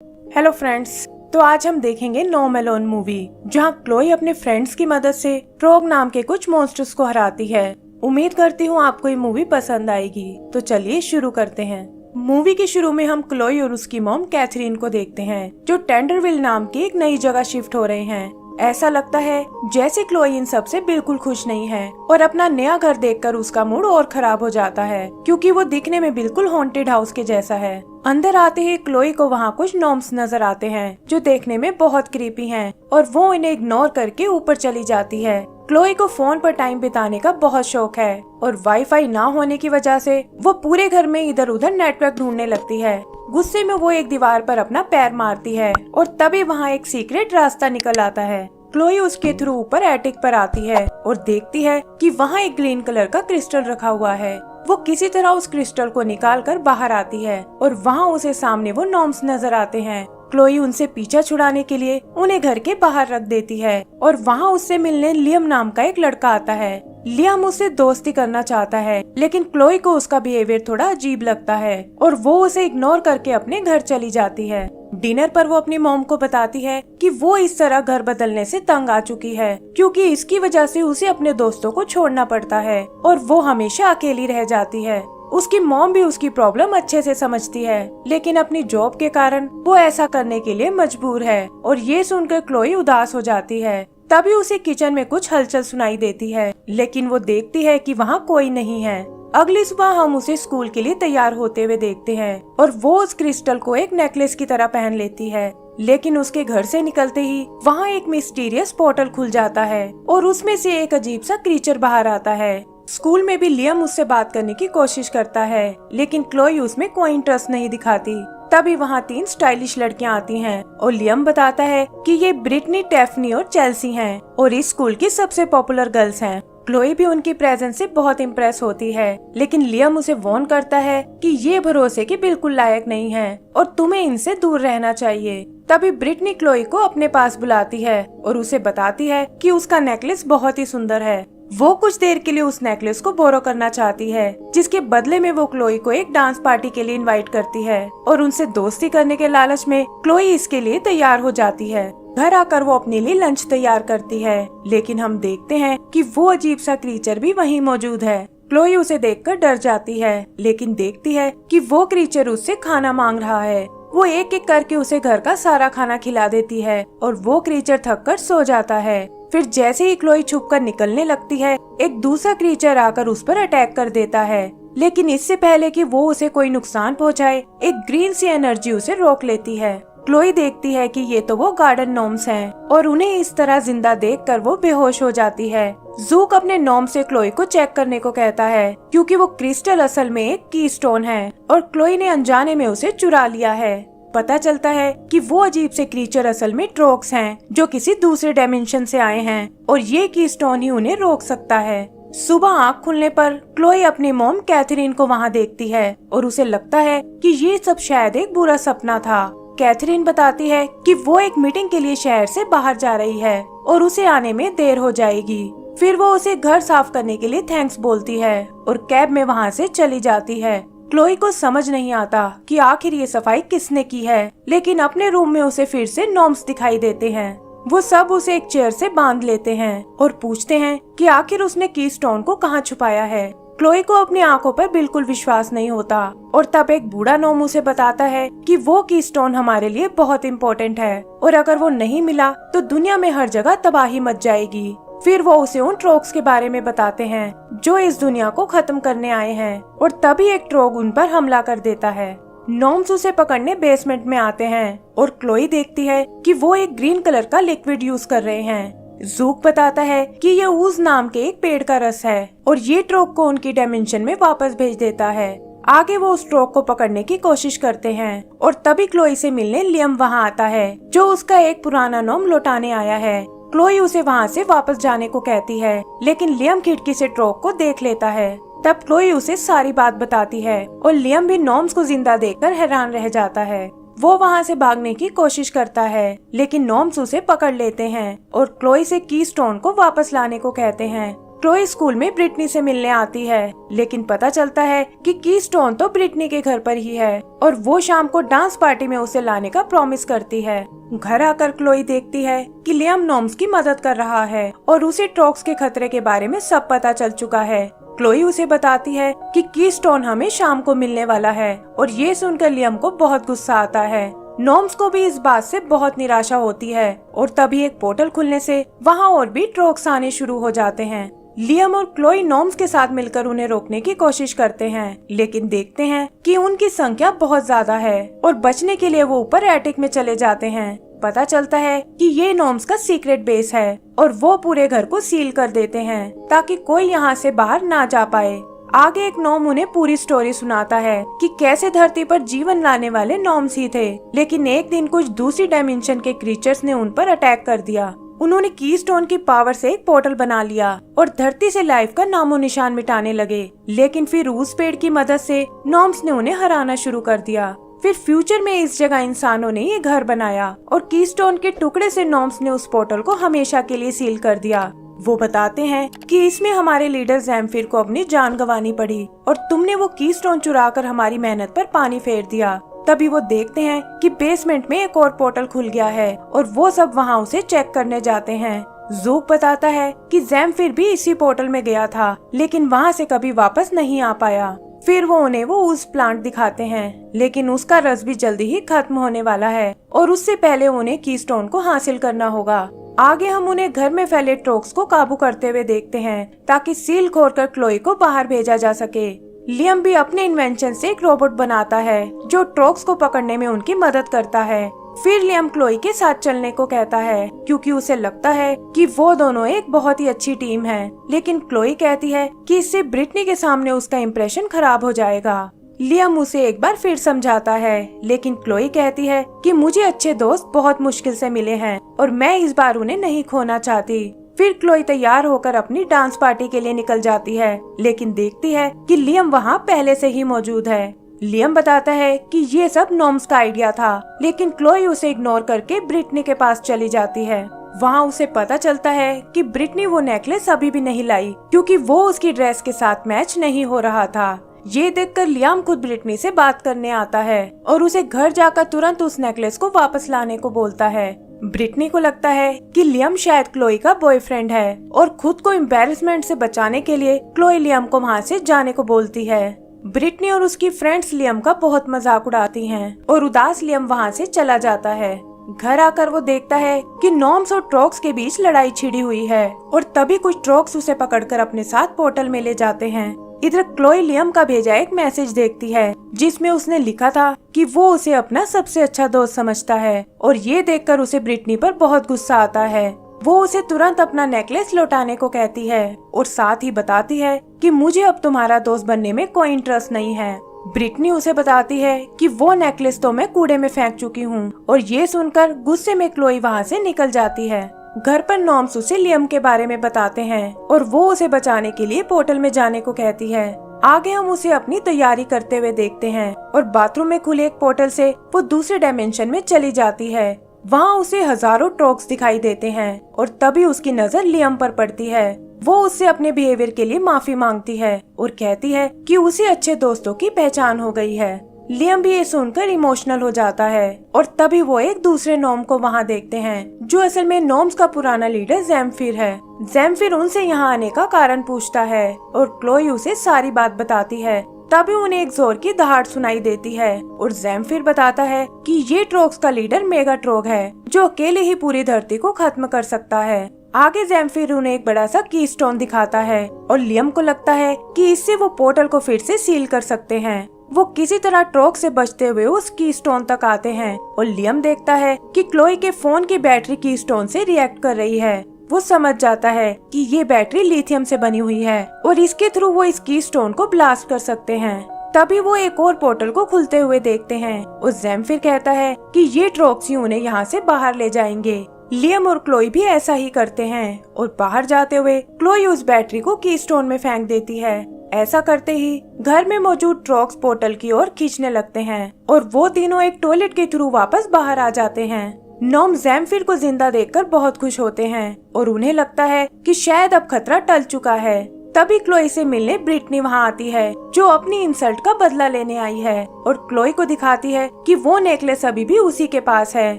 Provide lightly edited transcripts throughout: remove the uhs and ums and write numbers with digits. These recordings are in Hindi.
हेलो फ्रेंड्स, तो आज हम देखेंगे नो मेलोन मूवी, जहां क्लोई अपने फ्रेंड्स की मदद से फ्रॉग नाम के कुछ मॉन्स्टर्स को हराती है। उम्मीद करती हूँ आपको ये मूवी पसंद आएगी। तो चलिए शुरू करते हैं। मूवी के शुरू में हम क्लोई और उसकी मॉम कैथरीन को देखते हैं, जो टेंडरविल नाम की एक नई जगह शिफ्ट हो रहे हैं। ऐसा लगता है जैसे क्लोई इन सब से बिल्कुल खुश नहीं है और अपना नया घर देखकर उसका मूड और खराब हो जाता है, क्योंकि वो दिखने में बिल्कुल हॉन्टेड हाउस के जैसा है। अंदर आते ही क्लोई को वहाँ कुछ नॉर्म्स नजर आते हैं, जो देखने में बहुत क्रीपी हैं, और वो इन्हें इग्नोर करके ऊपर चली जाती है। क्लोई को फोन पर टाइम बिताने का बहुत शौक है और वाईफाई ना होने की वजह से वो पूरे घर में इधर उधर नेटवर्क ढूंढने लगती है। गुस्से में वो एक दीवार पर अपना पैर मारती है और तभी वहाँ एक सीक्रेट रास्ता निकल आता है। क्लोई उसके थ्रू ऊपर एटिक पर आती है और देखती है कि वहाँ एक ग्रीन कलर का क्रिस्टल रखा हुआ है। वो किसी तरह उस क्रिस्टल को निकाल कर बाहर आती है और वहाँ उसे सामने वो नॉर्म्स नजर आते हैं। क्लोई उनसे पीछा छुड़ाने के लिए उन्हें घर के बाहर रख देती है और वहाँ उससे मिलने लियम नाम का एक लड़का आता है। लियम उससे दोस्ती करना चाहता है, लेकिन क्लोई को उसका बिहेवियर थोड़ा अजीब लगता है और वो उसे इग्नोर करके अपने घर चली जाती है। डिनर पर वो अपनी मॉम को बताती है कि वो इस तरह घर बदलने से तंग आ चुकी है, क्योंकि इसकी वजह से उसे अपने दोस्तों को छोड़ना पड़ता है और वो हमेशा अकेली रह जाती है। उसकी मॉम भी उसकी प्रॉब्लम अच्छे से समझती है, लेकिन अपनी जॉब के कारण वो ऐसा करने के लिए मजबूर है और ये सुनकर क्लोई उदास हो जाती है। तभी उसे किचन में कुछ हलचल सुनाई देती है, लेकिन वो देखती है कि वहाँ कोई नहीं है। अगली सुबह हम उसे स्कूल के लिए तैयार होते हुए देखते हैं और वो उस क्रिस्टल को एक नेकलेस की तरह पहन लेती है। लेकिन उसके घर से निकलते ही वहाँ एक मिस्टीरियस पोर्टल खुल जाता है और उसमें से एक अजीब सा क्रीचर बाहर आता है। स्कूल में भी लियम उससे बात करने की कोशिश करता है, लेकिन क्लोई उसमें कोई इंटरेस्ट नहीं दिखाती। तभी वहाँ 3 स्टाइलिश लड़कियाँ आती हैं और लियम बताता है कि ये ब्रिटनी, टेफनी और चेल्सी हैं और इस स्कूल की सबसे पॉपुलर गर्ल्स हैं। क्लोई भी उनकी प्रेजेंस से बहुत इम्प्रेस होती है, लेकिन लियम उसे वार्न करता है कि ये भरोसे के बिल्कुल लायक नहीं है और तुम्हें इनसे दूर रहना चाहिए। तभी ब्रिटनी क्लोई को अपने पास बुलाती है और उसे बताती है कि उसका नेकलेस बहुत ही सुंदर है। वो कुछ देर के लिए उस नेकलेस को बोरो करना चाहती है, जिसके बदले में वो क्लोई को एक डांस पार्टी के लिए इनवाइट करती है और उनसे दोस्ती करने के लालच में क्लोई इसके लिए तैयार हो जाती है। घर आकर वो अपने लिए लंच तैयार करती है, लेकिन हम देखते हैं कि वो अजीब सा क्रीचर भी वहीं मौजूद है। क्लोई उसे देखकर डर जाती है, लेकिन देखती है कि वो क्रीचर उससे खाना मांग रहा है। वो एक एक करके उसे घर का सारा खाना खिला देती है और वो क्रीचर थक कर सो जाता है। फिर जैसे ही क्लोई छुपकर निकलने लगती है, एक दूसरा क्रीचर आकर उस पर अटैक कर देता है, लेकिन इससे पहले कि वो उसे कोई नुकसान पहुंचाए, एक ग्रीन सी एनर्जी उसे रोक लेती है। क्लोई देखती है कि ये तो वो गार्डन नॉर्म्स हैं और उन्हें इस तरह जिंदा देखकर वो बेहोश हो जाती है। जूक अपने नॉर्म से क्लोई को चेक करने को कहता है, क्योंकि वो क्रिस्टल असल में एक की स्टोन है और क्लोई ने अनजाने में उसे चुरा लिया है। पता चलता है कि वो अजीब से क्रीचर असल में ट्रोक्स हैं, जो किसी दूसरे डायमेंशन से आए हैं और ये की स्टोन ही उन्हें रोक सकता है। सुबह आँख खुलने पर क्लोई अपनी मॉम कैथरीन को वहाँ देखती है और उसे लगता है कि ये सब शायद एक बुरा सपना था। कैथरीन बताती है कि वो एक मीटिंग के लिए शहर से बाहर जा रही है और उसे आने में देर हो जाएगी। फिर वो उसे घर साफ करने के लिए थैंक्स बोलती है और कैब में वहाँ से चली जाती है। क्लोई को समझ नहीं आता कि आखिर ये सफाई किसने की है, लेकिन अपने रूम में उसे फिर से नॉर्म्स दिखाई देते हैं। वो सब उसे एक चेयर से बांध लेते हैं और पूछते हैं कि आखिर उसने की स्टोन को कहाँ छुपाया है। क्लोई को अपनी आंखों पर बिल्कुल विश्वास नहीं होता और तब एक बूढ़ा नॉर्म उसे बताता है कि वो की स्टोन हमारे लिए बहुत इम्पोर्टेंट है और अगर वो नहीं मिला तो दुनिया में हर जगह तबाही मच जाएगी। फिर वो उसे उन ट्रोग्स के बारे में बताते हैं जो इस दुनिया को खत्म करने आए हैं और तभी एक ट्रोग उन पर हमला कर देता है। नॉर्म्स उसे पकड़ने बेसमेंट में आते हैं और क्लोई देखती है कि वो एक ग्रीन कलर का लिक्विड यूज कर रहे हैं। जूक बताता है कि ये ऊज नाम के एक पेड़ का रस है और ये ट्रोग को उनकी डायमेंशन में वापस भेज देता है। आगे वो उस ट्रोग को पकड़ने की कोशिश करते हैं और तभी क्लोई से मिलने लियम वहाँ आता है, जो उसका एक पुराना नॉर्म लौटाने आया है। क्लोई उसे वहाँ से वापस जाने को कहती है, लेकिन लियम खिड़की से ट्रोग को देख लेता है। तब क्लोई उसे सारी बात बताती है और लियम भी नॉर्म्स को जिंदा देखकर हैरान रह जाता है। वो वहाँ से भागने की कोशिश करता है, लेकिन नॉर्म्स उसे पकड़ लेते हैं और क्लोई से की स्टोन को वापस लाने को कहते हैं। क्लोई स्कूल में ब्रिटनी से मिलने आती है, लेकिन पता चलता है कि कीस्टोन तो ब्रिटनी के घर पर ही है और वो शाम को डांस पार्टी में उसे लाने का प्रॉमिस करती है। घर आकर क्लोई देखती है कि लियाम नॉर्म्स की मदद कर रहा है और उसे ट्रोक्स के खतरे के बारे में सब पता चल चुका है। क्लोई उसे बताती है कि कीस्टोन हमें शाम को मिलने वाला है और ये सुनकर लियाम को बहुत गुस्सा आता है। नॉर्म्स को भी इस बात से बहुत निराशा होती है और तभी एक पोर्टल खुलने से वहाँ और भी ट्रोक्स आने शुरू हो जाते हैं। लियाम और क्लोई नॉर्म्स के साथ मिलकर उन्हें रोकने की कोशिश करते हैं, लेकिन देखते हैं कि उनकी संख्या बहुत ज्यादा है और बचने के लिए वो ऊपर एटिक में चले जाते हैं। पता चलता है कि ये नॉर्म्स का सीक्रेट बेस है और वो पूरे घर को सील कर देते हैं ताकि कोई यहाँ से बाहर ना जा पाए। आगे एक नॉर्म उन्हें पूरी स्टोरी सुनाता है कि कैसे धरती पर जीवन लाने वाले नॉर्म्स ही थे, लेकिन एक दिन कुछ दूसरी डायमेंशन के क्रीचर्स ने उन पर अटैक कर दिया। उन्होंने कीस्टोन की पावर से एक पोर्टल बना लिया और धरती से लाइफ का नामो निशान मिटाने लगे, लेकिन फिर उस पेड़ की मदद से नॉर्म्स ने उन्हें हराना शुरू कर दिया। फिर फ्यूचर में इस जगह इंसानों ने ये घर बनाया और कीस्टोन के टुकड़े से नॉर्म्स ने उस पोर्टल को हमेशा के लिए सील कर दिया। वो बताते हैं कि इसमें हमारे लीडर ज़ैम्फिर को अपनी जान गंवानी पड़ी और तुमने वो कीस्टोन चुराकर हमारी मेहनत पर पानी फेर दिया। तभी वो देखते हैं कि बेसमेंट में एक और पोर्टल खुल गया है और वो सब वहाँ उसे चेक करने जाते हैं। ज़ूक बताता है कि ज़ैम्फिर भी इसी पोर्टल में गया था, लेकिन वहाँ से कभी वापस नहीं आ पाया। फिर वो उन्हें वो उस प्लांट दिखाते हैं, लेकिन उसका रस भी जल्दी ही खत्म होने वाला है और उससे पहले उन्हें कीस्टोन को हासिल करना होगा। आगे हम उन्हें घर में फैले ट्रोक्स को काबू करते हुए देखते हैं ताकि सील खोलकर क्लोई को बाहर भेजा जा सके। लियाम भी अपने इन्वेंशन से एक रोबोट बनाता है जो ट्रोक्स को पकड़ने में उनकी मदद करता है। फिर लियाम क्लोई के साथ चलने को कहता है क्योंकि उसे लगता है कि वो दोनों एक बहुत ही अच्छी टीम है, लेकिन क्लोई कहती है कि इससे ब्रिटनी के सामने उसका इम्प्रेशन खराब हो जाएगा। लियाम उसे एक बार फिर समझाता है, लेकिन क्लोई कहती है कि मुझे अच्छे दोस्त बहुत मुश्किल से मिले हैं और मैं इस बार उन्हें नहीं खोना चाहती। फिर क्लोई तैयार होकर अपनी डांस पार्टी के लिए निकल जाती है, लेकिन देखती है कि लियाम वहाँ पहले से ही मौजूद है। लियाम बताता है कि ये सब नॉर्म्स का आइडिया था, लेकिन क्लोई उसे इग्नोर करके ब्रिटनी के पास चली जाती है। वहाँ उसे पता चलता है कि ब्रिटनी वो नेकलेस अभी भी नहीं लाई क्योंकि वो उसकी ड्रेस के साथ मैच नहीं हो रहा था। ये देखकर लियाम खुद ब्रिटनी से बात करने आता है और उसे घर जाकर तुरंत उस नेकलेस को वापस लाने को बोलता है। ब्रिटनी को लगता है कि लियाम शायद क्लोई का बॉयफ्रेंड है और खुद को एम्बैरेसमेंट से बचाने के लिए क्लोई लियाम को वहाँ से जाने को बोलती है। ब्रिटनी और उसकी फ्रेंड्स लियाम का बहुत मजाक उड़ाती हैं और उदास लियाम वहाँ से चला जाता है। घर आकर वो देखता है कि नॉर्म्स और ट्रोक्स के बीच लड़ाई छिड़ी हुई है और तभी कुछ ट्रोक्स उसे पकड़कर अपने साथ पोर्टल में ले जाते हैं। इधर क्लोई लियाम का भेजा एक मैसेज देखती है जिसमें उसने लिखा था कि वो उसे अपना सबसे अच्छा दोस्त समझता है और ये देखकर उसे ब्रिटनी पर बहुत गुस्सा आता है। वो उसे तुरंत अपना नेकलेस लौटाने को कहती है और साथ ही बताती है कि मुझे अब तुम्हारा दोस्त बनने में कोई इंटरेस्ट नहीं है। ब्रिटनी उसे बताती है कि वो नेकलेस तो मैं कूड़े में फेंक चुकी हूँ और ये सुनकर गुस्से में क्लोई वहाँ से निकल जाती है। घर पर नॉर्म्स उसे लियाम के बारे में बताते हैं और वो उसे बचाने के लिए पोर्टल में जाने को कहती है। आगे हम उसे अपनी तैयारी करते हुए देखते हैं और बाथरूम में खुले एक पोर्टल से वो दूसरे डायमेंशन में चली जाती है। वहाँ उसे हजारों ट्रोक्स दिखाई देते हैं और तभी उसकी नजर लियाम पर पड़ती है। वो उससे अपने बिहेवियर के लिए माफी मांगती है और कहती है कि उसे अच्छे दोस्तों की पहचान हो गई है। लियाम भी ये सुनकर इमोशनल हो जाता है और तभी वो एक दूसरे नॉर्म को वहाँ देखते हैं जो असल में नॉर्म्स का पुराना लीडर ज़ैम्फिर है। ज़ैम्फिर उनसे यहाँ आने का कारण पूछता है और क्लोई उसे सारी बात बताती है। तभी उन्हें एक जोर की दहाड़ सुनाई देती है और ज़ैम्फिर बताता है कि ये ट्रोक्स का लीडर मेगाट्रोग है जो अकेले ही पूरी धरती को खत्म कर सकता है। आगे ज़ैम्फिर उन्हें एक बड़ा सा कीस्टोन दिखाता है और लियाम को लगता है कि इससे वो पोर्टल को फिर से सील कर सकते हैं। वो किसी तरह ट्रोक से बचते हुए उस कीस्टोन तक आते हैं और लियाम देखता है कि क्लोई के फोन की बैटरी कीस्टोन से रिएक्ट कर रही है। वो समझ जाता है कि ये बैटरी लिथियम से बनी हुई है और इसके थ्रू वो इस कीस्टोन को ब्लास्ट कर सकते हैं। तभी वो एक और पोर्टल को खुलते हुए देखते हैं और ज़ैम्फिर कहता है कि ये ट्रोक्स ही उन्हें यहाँ से बाहर ले जाएंगे। लियाम और क्लोई भी ऐसा ही करते हैं और बाहर जाते हुए क्लोई उस बैटरी को कीस्टोन में फेंक देती है। ऐसा करते ही घर में मौजूद ट्रोक्स पोर्टल की ओर खींचने लगते हैं और वो तीनों एक टॉयलेट के थ्रू वापस बाहर आ जाते हैं। नॉम ज़ैम्फिर को जिंदा देखकर बहुत खुश होते हैं और उन्हें लगता है कि शायद अब खतरा टल चुका है। तभी क्लोई से मिलने ब्रिटनी वहाँ आती है, जो अपनी इंसल्ट का बदला लेने आई है और क्लोई को दिखाती है कि वो नेकलेस अभी भी उसी के पास है।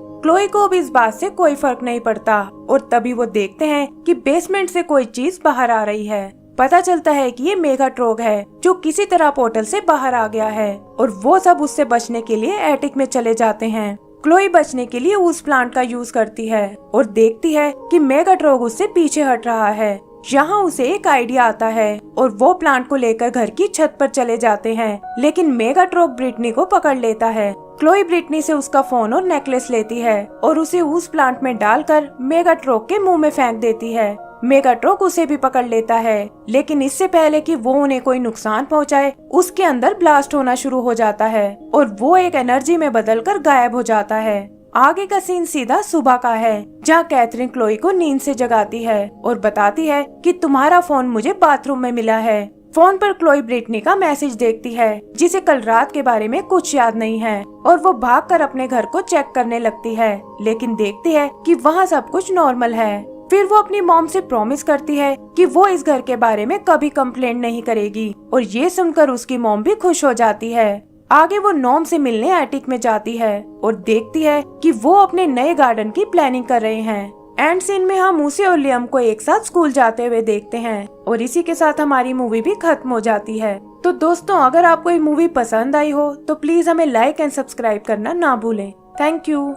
क्लोई को अब इस बात से कोई फर्क नहीं पड़ता और तभी वो देखते हैं कि बेसमेंट से कोई चीज बाहर आ रही है। पता चलता है कि ये मेगाट्रोग है, जो किसी तरह पोर्टल से बाहर आ गया है और वो सब उससे बचने के लिए एटिक में चले जाते हैं। क्लोई बचने के लिए उस प्लांट का यूज करती है और देखती है कि मेगाट्रोग उससे पीछे हट रहा है। यहाँ उसे एक आइडिया आता है और वो प्लांट को लेकर घर की छत पर चले जाते हैं, लेकिन मेगाट्रोग ब्रिटनी को पकड़ लेता है। क्लोई ब्रिटनी से उसका फोन और नेकलेस लेती है और उसे उस प्लांट में डालकर मेगाट्रोग के मुंह में फेंक देती है। मेगाट्रोग उसे भी पकड़ लेता है, लेकिन इससे पहले कि वो उन्हें कोई नुकसान पहुंचाए, उसके अंदर ब्लास्ट होना शुरू हो जाता है और वो एक एनर्जी में बदलकर गायब हो जाता है। आगे का सीन सीधा सुबह का है, जहाँ कैथरीन क्लोई को नींद से जगाती है और बताती है कि तुम्हारा फोन मुझे बाथरूम में मिला है। फोन पर क्लोई ब्रिटनी का मैसेज देखती है, जिसे कल रात के बारे में कुछ याद नहीं है और वो भागकर अपने घर को चेक करने लगती है, लेकिन देखती है कि वहाँ सब कुछ नॉर्मल है। फिर वो अपनी मॉम से प्रॉमिस करती है कि वो इस घर के बारे में कभी कंप्लेंट नहीं करेगी और ये सुनकर उसकी मॉम भी खुश हो जाती है। आगे वो नॉम से मिलने एटिक में जाती है और देखती है कि वो अपने नए गार्डन की प्लानिंग कर रहे हैं। एंड सीन में हम उसे और लियम को एक साथ स्कूल जाते हुए देखते हैं और इसी के साथ हमारी मूवी भी खत्म हो जाती है। तो दोस्तों, अगर आपको ये मूवी पसंद आई हो तो प्लीज हमें लाइक एंड सब्सक्राइब करना ना भूलें। Thank you.